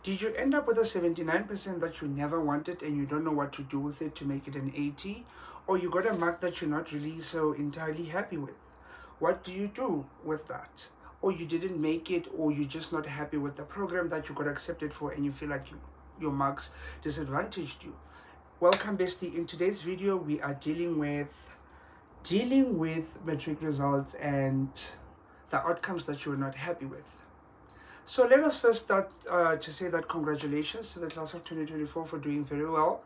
Did you end up with a 79% that you never wanted and you don't know what to do with it to make it an 80? Or you got a mark that you're not really so entirely happy with? What do you do with that? Or you didn't make it, or you're just not happy with the program that you got accepted for and you feel like your marks disadvantaged you. Welcome, bestie. In today's video we are dealing with matric results and the outcomes that you're not happy with. So let us first start to say that congratulations to the class of 2024 for doing very well.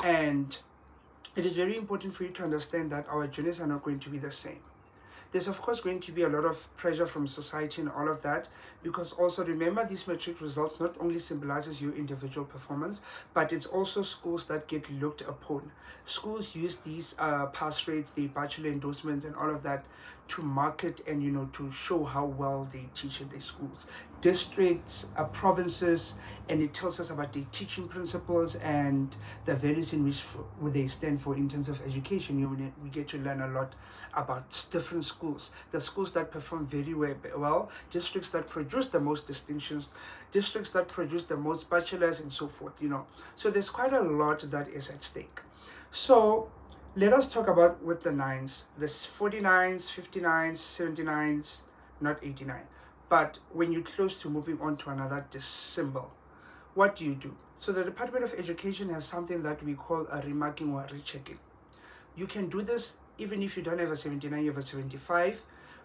And it is very important for you to understand that our journeys are not going to be the same. There's of course going to be a lot of pressure from society and all of that, because also remember, these matric results not only symbolizes your individual performance, but it's also schools that get looked upon. Schools use these pass rates, the bachelor endorsements and all of that to market and to show how well they teach in their schools. Districts, provinces, and it tells us about the teaching principles and the values in which they stand for in terms of education. We get to learn a lot about different schools, the schools that perform very well, districts that produce the most distinctions, districts that produce the most bachelors and so forth. So there's quite a lot that is at stake. So let us talk about with the nines, this 49s, 59s, 79s, not 89. But when you're close to moving on to another symbol, what do you do? So the Department of Education has something that we call a remarking or a rechecking. You can do this even if you don't have a 79, you have a 75,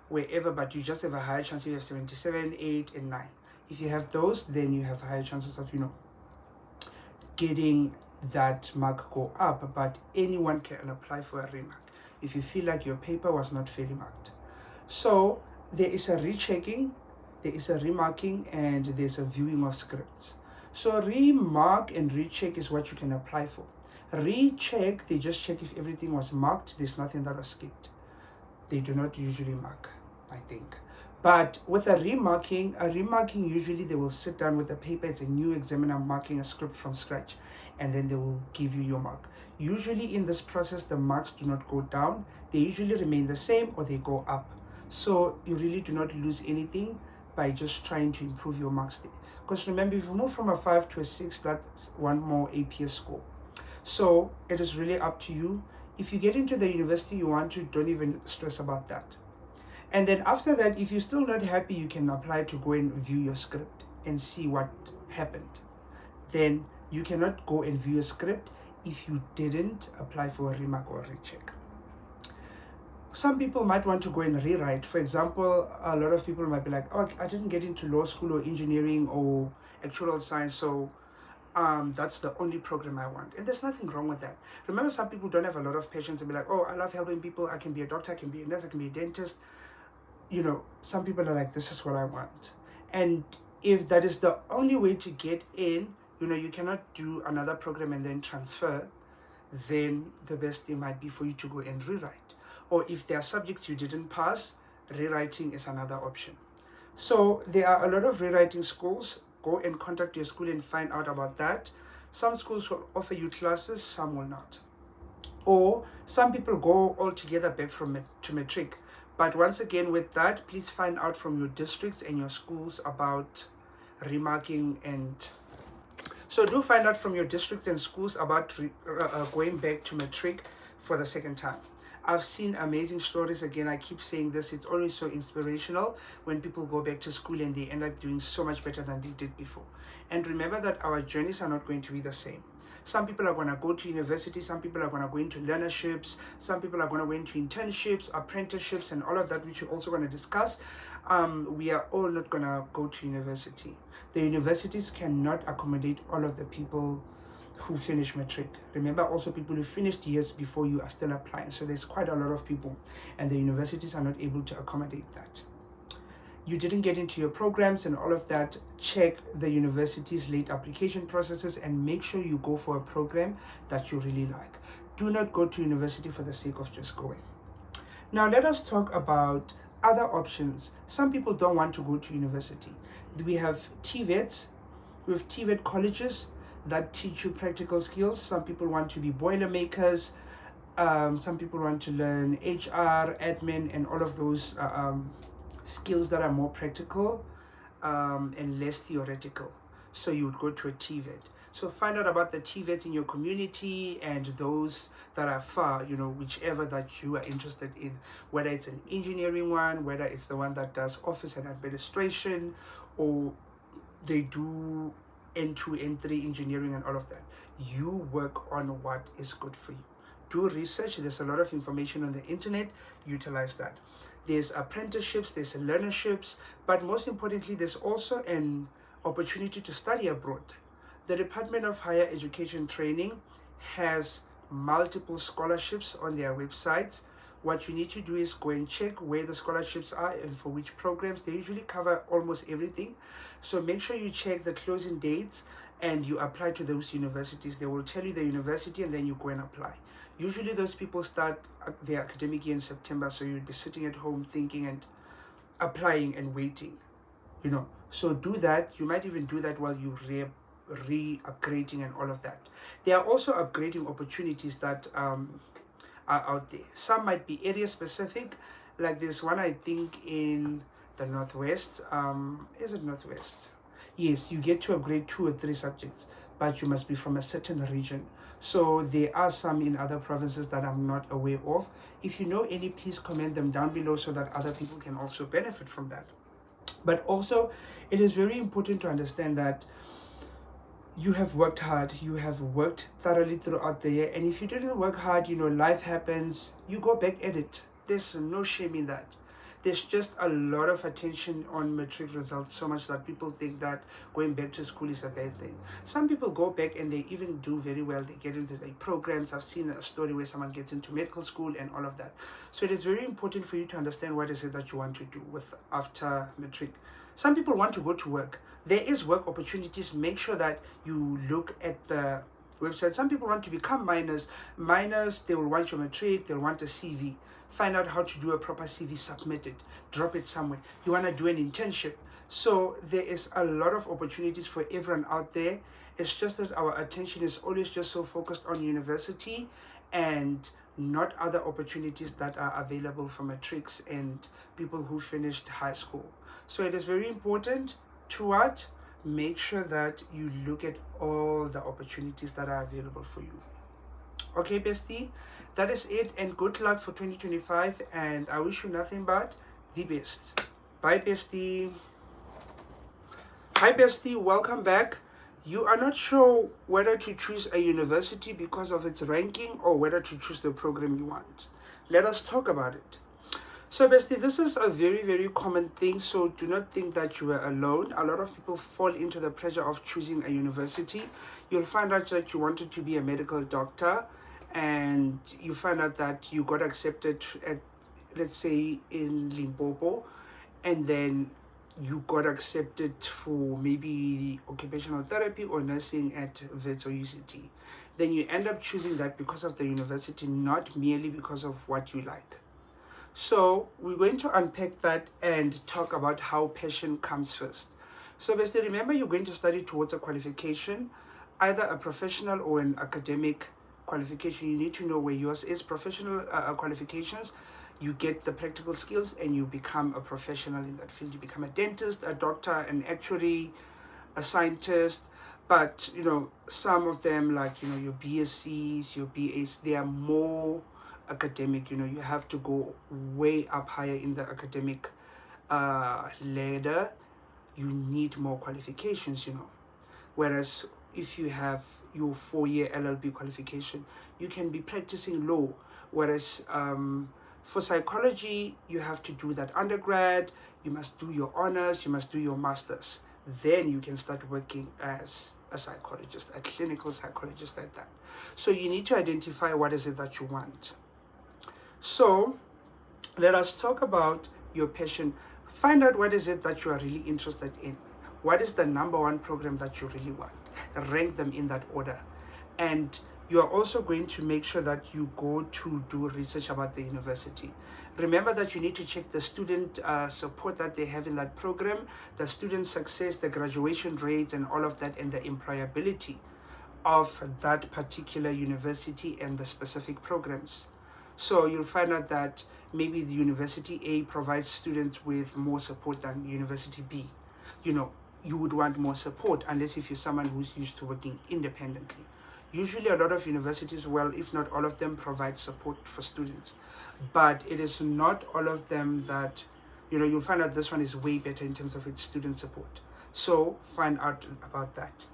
wherever, but you just have a higher chance if you have 77, 8, and 9. If you have those, then you have higher chances of, getting that mark go up, but anyone can apply for a remark if you feel like your paper was not fairly marked. So there is a rechecking, there is a remarking, and there's a viewing of scripts. So remark and recheck is what you can apply for. Recheck, they just check if everything was marked, there's nothing that was skipped. They do not usually mark, I think. But with a remarking usually they will sit down with the paper. It's a new examiner marking a script from scratch, and then they will give you your mark. Usually in this process, the marks do not go down. They usually remain the same or they go up. So you really do not lose anything by just trying to improve your marks. Because remember, if you move from a 5 to a 6, that's one more APS score. So it is really up to you. If you get into the university you want to, don't even stress about that. And then after that, if you're still not happy, you can apply to go and view your script and see what happened. Then you cannot go and view a script if you didn't apply for a remark or a recheck. Some people might want to go and rewrite. For example, a lot of people might be like, oh, I didn't get into law school or engineering or actuarial science, so that's the only program I want. And there's nothing wrong with that. Remember, some people don't have a lot of patience and be like, oh, I love helping people. I can be a doctor, I can be a nurse, I can be a dentist. Some people are like, this is what I want. And if that is the only way to get in, you cannot do another program and then transfer, then the best thing might be for you to go and rewrite. Or if there are subjects you didn't pass, rewriting is another option. So there are a lot of rewriting schools. Go and contact your school and find out about that. Some schools will offer you classes, some will not. Or some people go all together back to matric. But once again, with that, please find out from your districts and your schools about remarking. And so do find out from your districts and schools about going back to matric for the second time. I've seen amazing stories. Again, I keep saying this, it's always so inspirational when people go back to school and they end up doing so much better than they did before. And remember that our journeys are not going to be the same. Some people are going to go to university, some people are going to go into learnerships, some people are going to go into internships, apprenticeships, and all of that, which we're also going to discuss. We are all not going to go to university. The universities cannot accommodate all of the people who finish matric. Remember, also people who finished years before you are still applying. So there's quite a lot of people, and the universities are not able to accommodate that. You didn't get into your programs and all of that, check the university's late application processes and make sure you go for a program that you really like. Do not go to university for the sake of just going. Now let us talk about other options. Some people don't want to go to university. We have TVETs, we have TVET colleges that teach you practical skills. Some people want to be boilermakers. Some people want to learn HR, admin, and all of those skills that are more practical and less theoretical. so you would go to a TVET. So find out about the TVETs in your community and those that are far, whichever that you are interested in, whether it's an engineering one, whether it's the one that does office and administration, or they do N2, N3 engineering and all of that. You work on what is good for you. Do research. There's a lot of information on the internet. Utilize that. There's apprenticeships, there's learnerships, but most importantly, there's also an opportunity to study abroad. The Department of Higher Education Training has multiple scholarships on their websites. What you need to do is go and check where the scholarships are and for which programs. They usually cover almost everything. So make sure you check the closing dates and you apply to those universities. They will tell you the university and then you go and apply. Usually those people start their academic year in September, so you'd be sitting at home thinking and applying and waiting, So do that. You might even do that while you re-upgrading and all of that. There are also upgrading opportunities that are out there. Some might be area specific, like this one I think in the Northwest. Is it Northwest? Yes, you get to upgrade 2 or 3 subjects, but you must be from a certain region. So there are some in other provinces that I'm not aware of. If you know any, please comment them down below so that other people can also benefit from that. But also, it is very important to understand that you have worked hard, you have worked thoroughly throughout the year, and if you didn't work hard, life happens, you go back at it. There's no shame in that. There's just a lot of attention on matric results, so much that people think that going back to school is a bad thing. Some people go back and they even do very well. They get into the programs. I've seen a story where someone gets into medical school and all of that. So it is very important for you to understand what is it that you want to do with after matric. Some people want to go to work. There is work opportunities. Make sure that you look at the website. Some people want to become minors. Minors, they will want your matric, they'll want a CV. Find out how to do a proper CV, submit it, drop it somewhere. You want to do an internship. So there is a lot of opportunities for everyone out there. It's just that our attention is always just so focused on university and not other opportunities that are available for matrics and people who finished high school. So it is very important to what? Make sure that you look at all the opportunities that are available for you. Okay, bestie, that is it, and good luck for 2025, and I wish you nothing but the best. Bye, bestie. Hi, bestie, welcome back. You are not sure whether to choose a university because of its ranking or whether to choose the program you want. Let us talk about it. So bestie, this is a very, very common thing, so do not think that you are alone. A lot of people fall into the pressure of choosing a university. You'll find out that you wanted to be a medical doctor and you find out that you got accepted at, let's say, in Limpopo, and then you got accepted for maybe occupational therapy or nursing at Wits or UCT. Then you end up choosing that because of the university, not merely because of what you like. So we're going to unpack that and talk about how passion comes first. So basically, remember, you're going to study towards a qualification, either a professional or an academic qualification. You need to know where yours is. Professional qualifications, you get the practical skills and you become a professional in that field. You become a dentist, a doctor, an actuary, a scientist. But some of them, like your BScs, your BAs, they are more academic. You have to go way up higher in the academic ladder. You need more qualifications, whereas if you have your 4-year LLB qualification, you can be practicing law. Whereas for psychology, you have to do that undergrad, you must do your honors, you must do your masters. Then you can start working as a psychologist, a clinical psychologist, like that. So you need to identify what is it that you want. So let us talk about your passion. Find out what is it that you are really interested in. What is the #1 program that you really want? Rank them in that order. And you are also going to make sure that you go to do research about the university. Remember that you need to check the student support that they have in that program, the student success, the graduation rates and all of that, and the employability of that particular university and the specific programs. So you'll find out that maybe the University A provides students with more support than University B. you would want more support, unless if you're someone who's used to working independently. Usually a lot of universities, well, if not all of them, provide support for students, but it is not all of them that, you'll find out this one is way better in terms of its student support. So find out about that.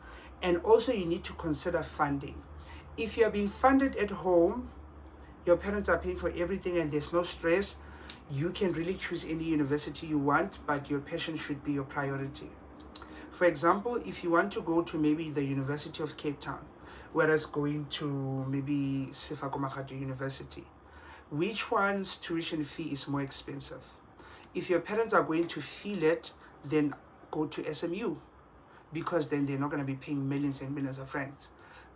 And also you need to consider funding. If you're being funded at home, your parents are paying for everything and there's no stress, you can really choose any university you want, but your passion should be your priority. For example, if you want to go to maybe the University of Cape Town, whereas going to maybe Sefako University, which one's tuition fee is more expensive? If your parents are going to feel it, then go to SMU, because then they're not going to be paying millions and millions of rands.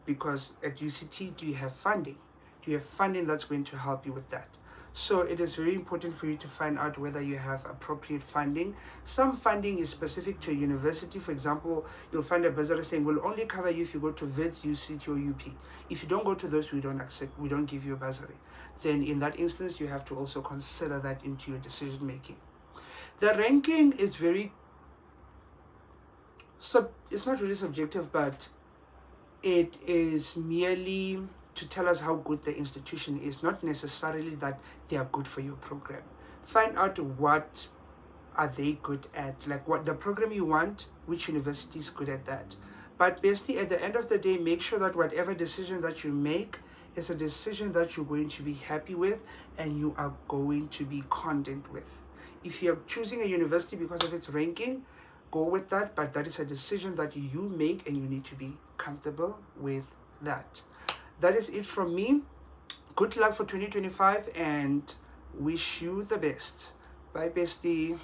Because at UCT, do you have funding? Do you have funding that's going to help you with that? So it is very important for you to find out whether you have appropriate funding. Some funding is specific to a university. For example, you'll find a bursary saying we'll only cover you if you go to Wits, UCT, or UP. If you don't go to those, we don't give you a bursary. Then in that instance, you have to also consider that into your decision making. The ranking is it's not really subjective, but it is merely to tell us how good the institution is, not necessarily that they are good for your program. Find out what are they good at, like what the program you want, which university is good at that. But basically, at the end of the day, make sure that whatever decision that you make is a decision that you're going to be happy with and you are going to be content with. If you're choosing a university because of its ranking, go with that, but that is a decision that you make and you need to be comfortable with that. That is it from me. Good luck for 2025 and wish you the best. Bye, bestie.